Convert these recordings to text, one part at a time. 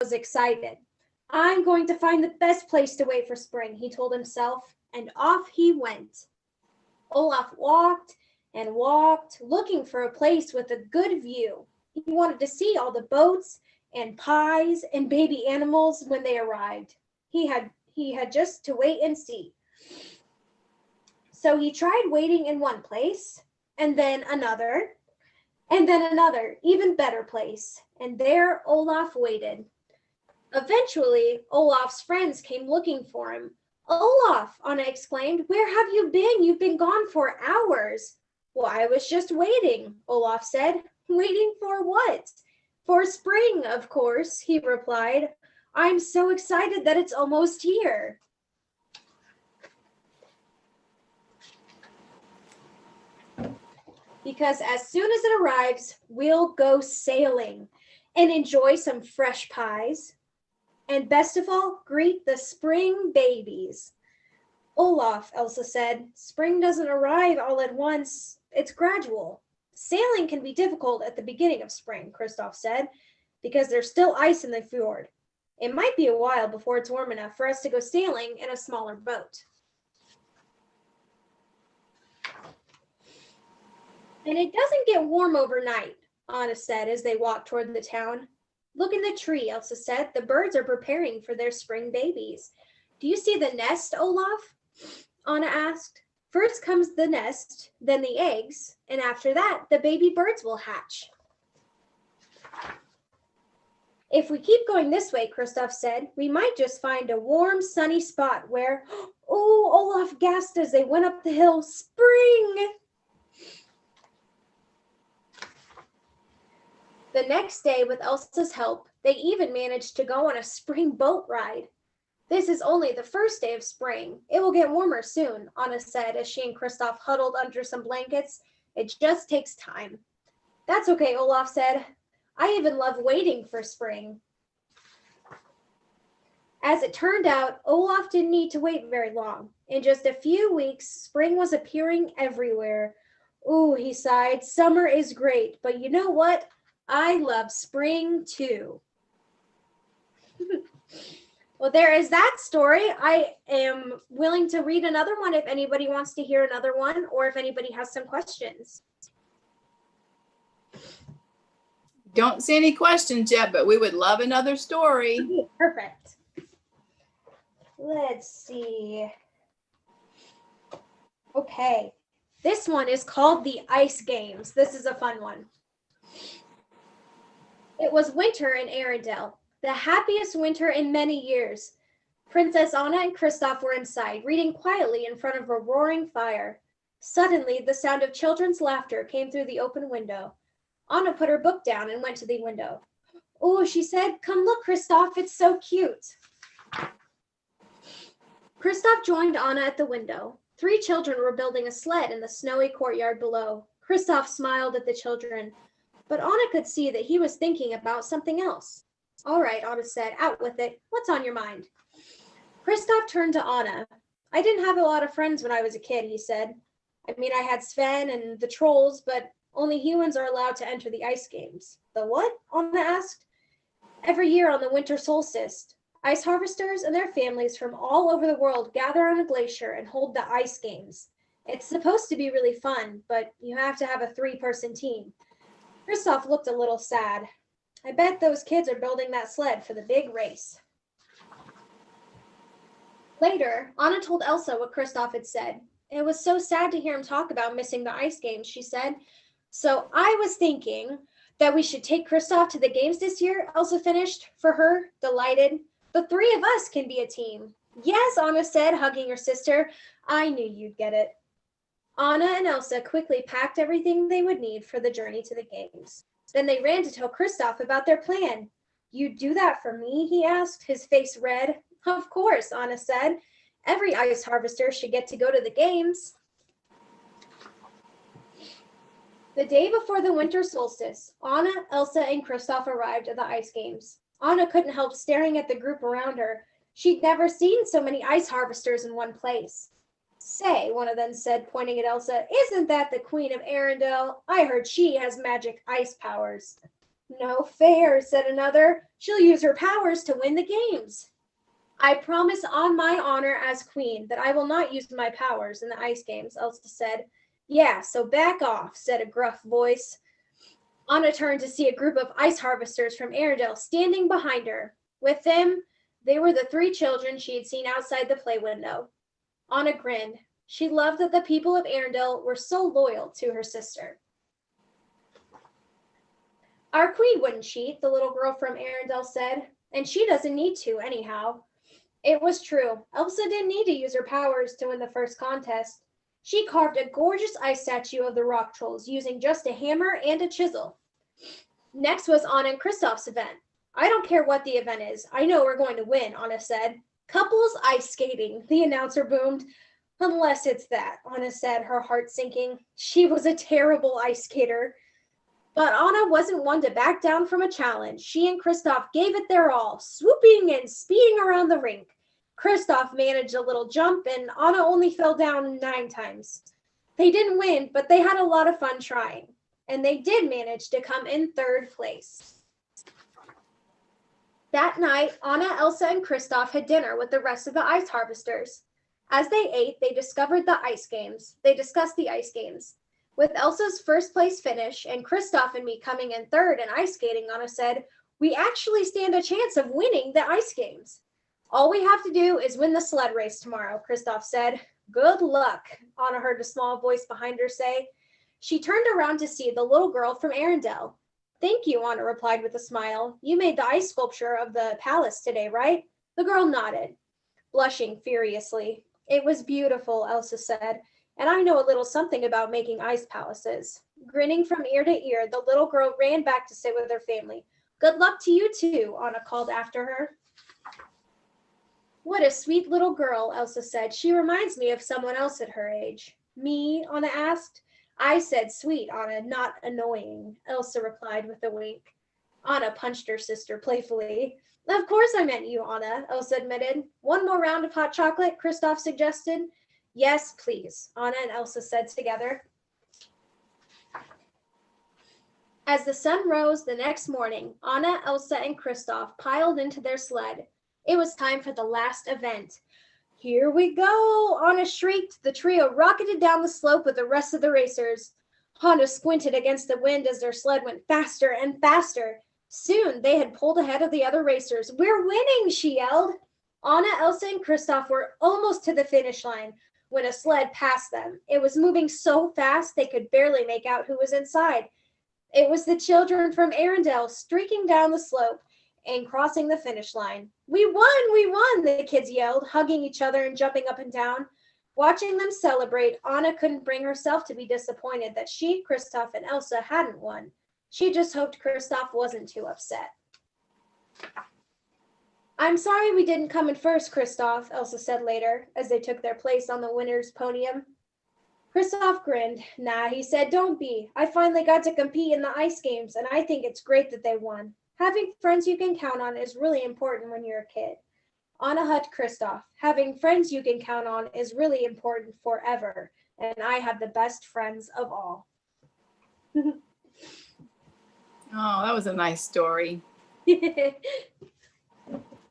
was excited. I'm going to find the best place to wait for spring, he told himself, and off he went. Olaf walked and walked, looking for a place with a good view. He wanted to see all the boats and pies and baby animals when they arrived. He had just to wait and see. So he tried waiting in one place, and then another, even better place. And there Olaf waited. Eventually, Olaf's friends came looking for him. Olaf, Anna exclaimed, where have you been? You've been gone for hours. Well, I was just waiting, Olaf said. Waiting for what? For spring, of course, he replied. I'm so excited that it's almost here. Because as soon as it arrives, we'll go sailing and enjoy some fresh pies. And best of all, greet the spring babies. Olaf, Elsa said, spring doesn't arrive all at once. It's gradual. Sailing can be difficult at the beginning of spring, Kristoff said, because there's still ice in the fjord. It might be a while before it's warm enough for us to go sailing in a smaller boat. And it doesn't get warm overnight, Anna said as they walked toward the town. Look in the tree, Elsa said. The birds are preparing for their spring babies. Do you see the nest, Olaf? Anna asked. First comes the nest, then the eggs, and after that, the baby birds will hatch. If we keep going this way, Kristoff said, we might just find a warm, sunny spot where, oh, Olaf gasped as they went up the hill, spring! The next day, with Elsa's help, they even managed to go on a spring boat ride. This is only the first day of spring. It will get warmer soon, Anna said as she and Kristoff huddled under some blankets. It just takes time. That's okay, Olaf said. I even love waiting for spring. As it turned out, Olaf didn't need to wait very long. In just a few weeks, spring was appearing everywhere. Ooh, he sighed, summer is great, but you know what? I love spring too. Well, there is that story. I am willing to read another one if anybody wants to hear another one, or if anybody has some questions. Don't see any questions yet, but we would love another story. Okay, perfect. Let's see. Okay, this one is called The Ice Games. This is a fun one. It was winter in Arendelle, the happiest winter in many years. Princess Anna and Kristoff were inside, reading quietly in front of a roaring fire. Suddenly, the sound of children's laughter came through the open window. Anna put her book down and went to the window. Oh, she said, come look, Kristoff, it's so cute. Kristoff joined Anna at the window. 3 children were building a sled in the snowy courtyard below. Kristoff smiled at the children, but Anna could see that he was thinking about something else. All right, Anna said, out with it. What's on your mind? Kristoff turned to Anna. I didn't have a lot of friends when I was a kid, he said. I mean, I had Sven and the trolls, but only humans are allowed to enter the ice games. The what? Anna asked. Every year on the winter solstice, ice harvesters and their families from all over the world gather on a glacier and hold the ice games. It's supposed to be really fun, but you have to have a 3-person team. Kristoff looked a little sad. I bet those kids are building that sled for the big race. Later, Anna told Elsa what Kristoff had said. It was so sad to hear him talk about missing the ice games, she said. So I was thinking that we should take Kristoff to the games this year, Elsa finished, for her, delighted. The 3 of us can be a team. Yes, Anna said, hugging her sister. I knew you'd get it. Anna and Elsa quickly packed everything they would need for the journey to the games. Then they ran to tell Kristoff about their plan. You'd do that for me, he asked, his face red. Of course, Anna said. Every ice harvester should get to go to the games. The day before the winter solstice, Anna, Elsa, and Kristoff arrived at the ice games. Anna couldn't help staring at the group around her. She'd never seen so many ice harvesters in one place. Say, one of them said, pointing at Elsa, isn't that the Queen of Arendelle? I heard she has magic ice powers. No fair, said another. She'll use her powers to win the games. I promise on my honor as queen that I will not use my powers in the ice games, Elsa said. Yeah, so back off, said a gruff voice. Anna turned to see a group of ice harvesters from Arendelle standing behind her. With them, they were the 3 children she had seen outside the play window. Anna grinned. She loved that the people of Arendelle were so loyal to her sister. Our queen wouldn't cheat, the little girl from Arendelle said, and she doesn't need to anyhow. It was true. Elsa didn't need to use her powers to win the first contest. She carved a gorgeous ice statue of the rock trolls using just a hammer and a chisel. Next was Anna and Kristoff's event. I don't care what the event is. I know we're going to win, Anna said. Couples ice skating, the announcer boomed. Unless it's that, Anna said, her heart sinking. She was a terrible ice skater. But Anna wasn't one to back down from a challenge. She and Kristoff gave it their all, swooping and speeding around the rink. Kristoff managed a little jump, and Anna only fell down 9 times. They didn't win, but they had a lot of fun trying. And they did manage to come in 3rd place. That night, Anna, Elsa, and Kristoff had dinner with the rest of the ice harvesters. As they ate, they discovered the ice games. They discussed the ice games. With Elsa's 1st place finish and Kristoff and me coming in 3rd in ice skating, Anna said, we actually stand a chance of winning the ice games. All we have to do is win the sled race tomorrow, Kristoff said. Good luck, Anna heard a small voice behind her say. She turned around to see the little girl from Arendelle. Thank you, Anna replied with a smile. You made the ice sculpture of the palace today, right? The girl nodded, blushing furiously. It was beautiful, Elsa said, and I know a little something about making ice palaces. Grinning from ear to ear, the little girl ran back to sit with her family. Good luck to you too, Anna called after her. What a sweet little girl, Elsa said. She reminds me of someone else at her age. Me? Anna asked. I said sweet, Anna, not annoying, Elsa replied with a wink. Anna punched her sister playfully. Of course I meant you, Anna, Elsa admitted. One more round of hot chocolate, Kristoff suggested. Yes, please, Anna and Elsa said together. As the sun rose the next morning, Anna, Elsa, and Kristoff piled into their sled. It was time for the last event. Here we go, Anna shrieked. The trio rocketed down the slope with the rest of the racers. Anna squinted against the wind as their sled went faster and faster. Soon they had pulled ahead of the other racers. We're winning, she yelled. Anna, Elsa, and Kristoff were almost to the finish line when a sled passed them. It was moving so fast they could barely make out who was inside. It was the children from Arendelle streaking down the slope and crossing the finish line. We won, the kids yelled, hugging each other and jumping up and down. Watching them celebrate, Anna couldn't bring herself to be disappointed that she, Kristoff, and Elsa hadn't won. She just hoped Kristoff wasn't too upset. I'm sorry we didn't come in first, Kristoff, Elsa said later, as they took their place on the winner's podium. Kristoff grinned. Nah, he said, don't be. I finally got to compete in the ice games, and I think it's great that they won. Having friends you can count on is really important when you're a kid. Anna hugged Kristoff. Having friends you can count on is really important forever, and I have the best friends of all. Oh, that was a nice story.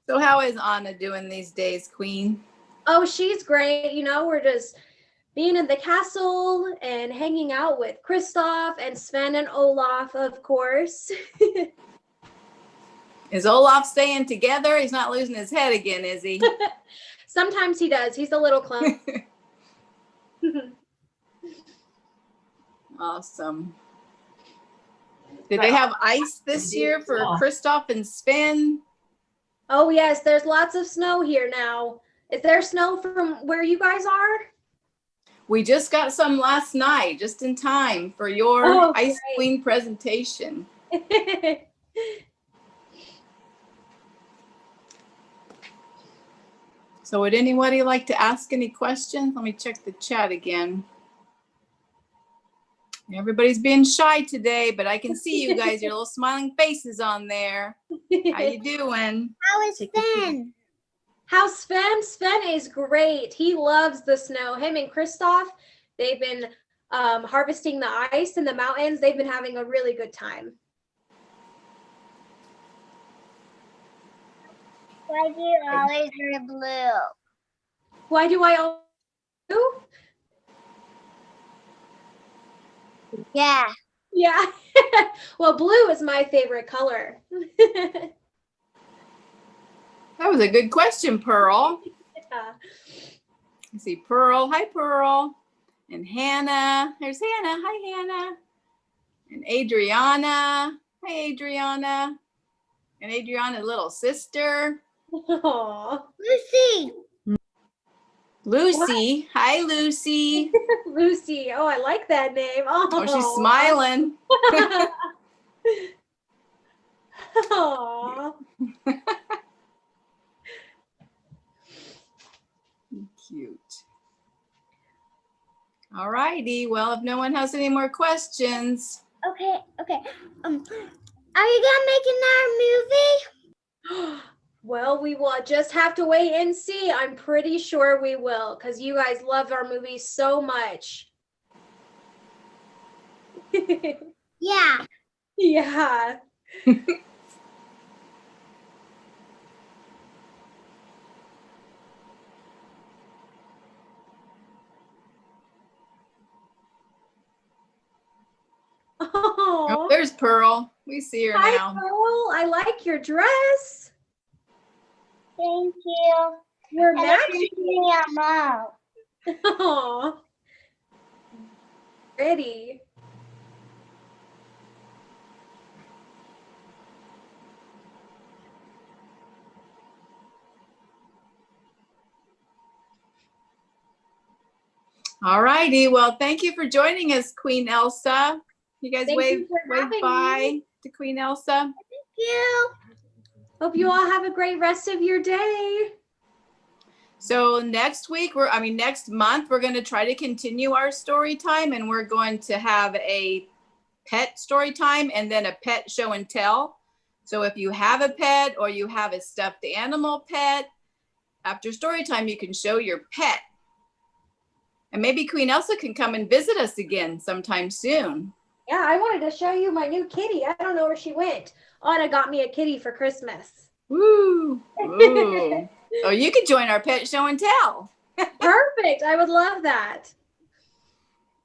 So how is Anna doing these days, Queen? Oh, she's great. You know, we're just being in the castle and hanging out with Kristoff and Sven and Olaf, of course. Is Olaf staying together? He's not losing his head again, is he? Sometimes he does. He's a little clown. Awesome. Did they have ice this year for Kristoff and Sven? Oh, yes. There's lots of snow here now. Is there snow from where you guys are? We just got some last night, just in time for your Ice great. Queen presentation. So would anybody like to ask any questions? Let me check the chat again. Everybody's being shy today, but I can see you guys, your little smiling faces on there. How you doing? How is Sven? How's Sven? Sven is great. He loves the snow. Him and Kristoff, they've been harvesting the ice in the mountains. They've been having a really good time. Why do you always wear blue? Why do I always blue? Yeah. Yeah. Well, blue is my favorite color. That was a good question, Pearl. Yeah. I see Pearl. Hi, Pearl. And Hannah. There's Hannah. Hi, Hannah. And Adriana. Hi, Adriana. And Adriana's little sister. Aw. Lucy. Lucy. Hi, Lucy. Lucy. Oh, I like that name. Oh, she's Aw. smiling. Aw. Cute. All righty. Well, if no one has any more questions. Okay. Are you gonna make another movie? Well, we will just have to wait and see. I'm pretty sure we will, because you guys love our movies so much. Yeah. Yeah. Oh, Oh, there's Pearl. We see her hi, now. Pearl. I like your dress. Thank you. You're And matching. Mom. Aw. Pretty. All righty. Well, thank you for joining us, Queen Elsa. You guys Thank wave you for wave having bye me. to Queen Elsa. Thank you. Hope you all have a great rest of your day. So next month, we're going to try to continue our story time, and we're going to have a pet story time and then a pet show and tell. So if you have a pet or you have a stuffed animal pet, after story time, you can show your pet. And maybe Queen Elsa can come and visit us again sometime soon. Yeah, I wanted to show you my new kitty. I don't know where she went. Anna got me a kitty for Christmas. Woo! Ooh. Oh, you could join our pet show and tell. Perfect. I would love that.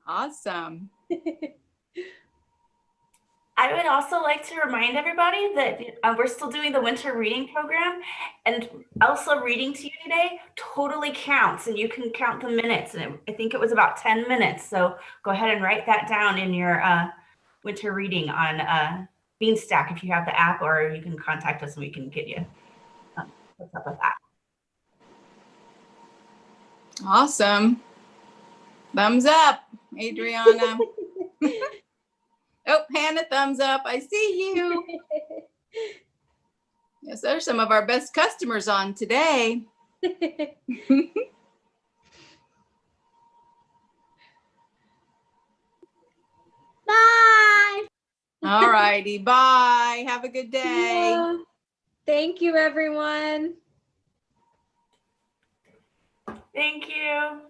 Awesome. I would also like to remind everybody that we're still doing the winter reading program, and Elsa reading to you today totally counts, and you can count the minutes, and I think it was about 10 minutes. So go ahead and write that down in your winter reading on Beanstack if you have the app, or you can contact us and we can get you what's up with that. Awesome. Thumbs up, Adriana. Oh, Hannah, thumbs up. I see you. Yes, there's some of our best customers on today. Bye. All righty. Bye. Have a good day. Yeah. Thank you, everyone. Thank you.